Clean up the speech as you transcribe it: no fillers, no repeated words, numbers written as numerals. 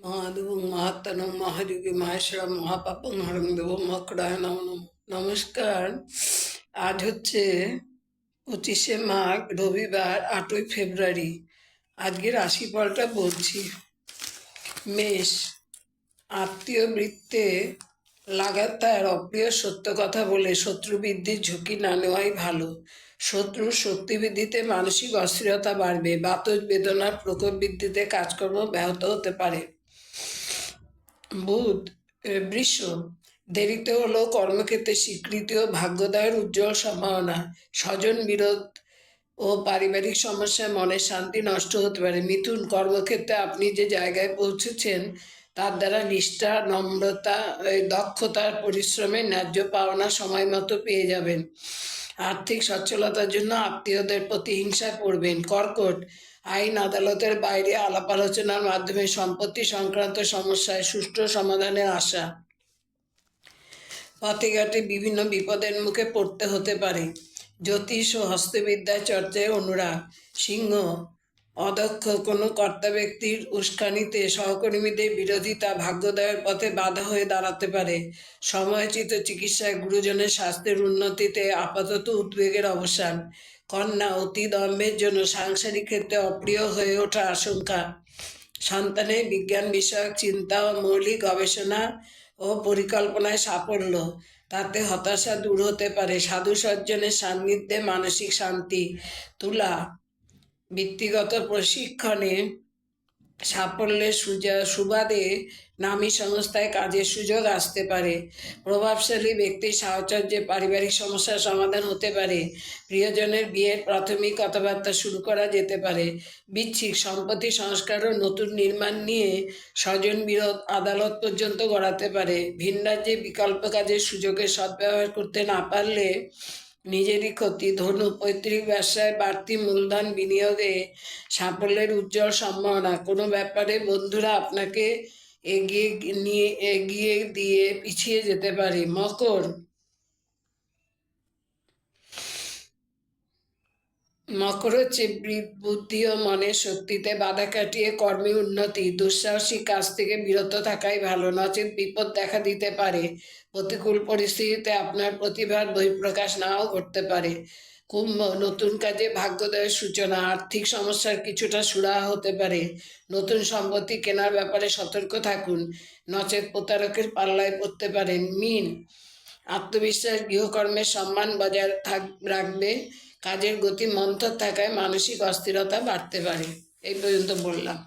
মহাদেব মহাত্মানং মহাযোগী মাহেশ্বরম মহাপাপং হরং দেব মকরায় নম নম। নমস্কার। আজ হচ্ছে 25শে মাঘ, রবিবার, 8ই ফেব্রুয়ারি। আজকে রাশিফলটা বলছি। মেষ, আত্মীয় বৃত্তে লাগাতার অপ্রিয় সত্য কথা বলে শত্রু বৃদ্ধির ঝুঁকি না নেওয়াই ভালো। শত্রুর শক্তি বৃদ্ধিতে মানসিক অস্থিরতা বাড়বে। বাতজ বেদনার প্রকোপ বৃদ্ধিতে কাজকর্ম ব্যাহত হতে পারে। বুধ, বৃষ, দেরিতে হলেও কর্মক্ষেত্রে স্বীকৃতি ও ভাগ্যোদয়ের উজ্জ্বল সম্ভাবনা। স্বজন বিরোধ ও পারিবারিক সমস্যায় মনের শান্তি নষ্ট হতে পারে। মিথুন, কর্মক্ষেত্রে আপনি যে জায়গায় পৌঁছেছেন তার দ্বারা নিষ্ঠা, নম্রতা, দক্ষতার পরিশ্রমে ন্যায্য পাওনা সময় মতো পেয়ে যাবেন। আর্থিক সচ্ছলতার জন্য আত্মীয়দের প্রতি হিংসায় পড়বেন। কর্কট, আইন আদালতের বাইরে আলাপ আলোচনার মাধ্যমে সম্পত্তি সংক্রান্ত সমস্যায় সুষ্ঠু সমাধানের আশা। পথে ঘাটে বিভিন্ন বিপদের মুখে পড়তে হতে পারে। জ্যোতিষ ও হস্তবিদ্যায় চর্চায় অনুরাগ। সিংহ, অদক্ষ কোনো কর্তা ব্যক্তির উস্কানিতে সহকর্মীদের বিরোধিতা ভাগ্যোদয়ের পথে বাধা হয়ে দাঁড়াতে পারে। সময়োচিত চিকিৎসায় গুরুজনের স্বাস্থ্যের উন্নতিতে আপাতত উদ্বেগের অবসান। কন্যা, অতি দম্ভের জন্য সাংসারিক ক্ষেত্রে অপ্রিয় হয়ে ওঠার আশঙ্কা। সন্তানের বিজ্ঞান বিষয়ক চিন্তা ও মৌলিক গবেষণা ও পরিকল্পনায় সাফল্য, তাতে হতাশা দূর হতে পারে। সাধু সজ্জনের সান্নিধ্যে মানসিক শান্তি। তুলা, বৃত্তিগত প্রশিক্ষণে সাফল্যের সুবাদে নামী সংস্থায় কাজের সুযোগ আসতে পারে। প্রভাবশালী ব্যক্তির সাহচর্যে পারিবারিক সমস্যার সমাধান হতে পারে। প্রিয়জনের বিয়ের প্রাথমিক কথাবার্তা শুরু করা যেতে পারে। বৃশ্চিক, সম্পত্তি সংস্কার ও নতুন নির্মাণ নিয়ে স্বজন বিরোধ আদালত পর্যন্ত গড়াতে পারে। ভিন রাজ্যে বিকল্প কাজের সুযোগের সদ্ব্যবহার করতে না পারলে নিজেরই ক্ষতি। ধনু, পৈতৃক ব্যবসায় বাড়তি মূলধন বিনিয়োগে সাফল্যের উজ্জ্বল সম্ভাবনা। কোনো ব্যাপারে বন্ধুরা আপনাকে এগিয়ে দিয়ে পিছিয়ে যেতে পারে। মকর, মকর হচ্ছে বুদ্ধি ও মনের শক্তিতে বাধা কাটিয়ে কর্মে উন্নতি। দুঃসাহসিক কাজ থেকে বিরত থাকাই ভালো, নচেত বিপদ দেখা দিতে পারে। প্রতিকূল পরিস্থিতিতে আপনার প্রতিভার বহিঃপ্রকাশ নাও ঘটতে পারে। কুম্ভ, নতুন কাজে ভাগ্যোদয়ের সূচনা। আর্থিক সমস্যার কিছুটা সুরাহা হতে পারে। নতুন সম্পত্তি কেনার ব্যাপারে সতর্ক থাকুন, নচেত প্রতারকের পাল্লায় পড়তে পারেন। মীন, আত্মবিশ্বাস গৃহকর্মের সম্মান বজায় রাখবে। কাজের গতি মন্থর থাকায় মানসিক অস্থিরতা বাড়তে পারে। এই পর্যন্ত বললাম।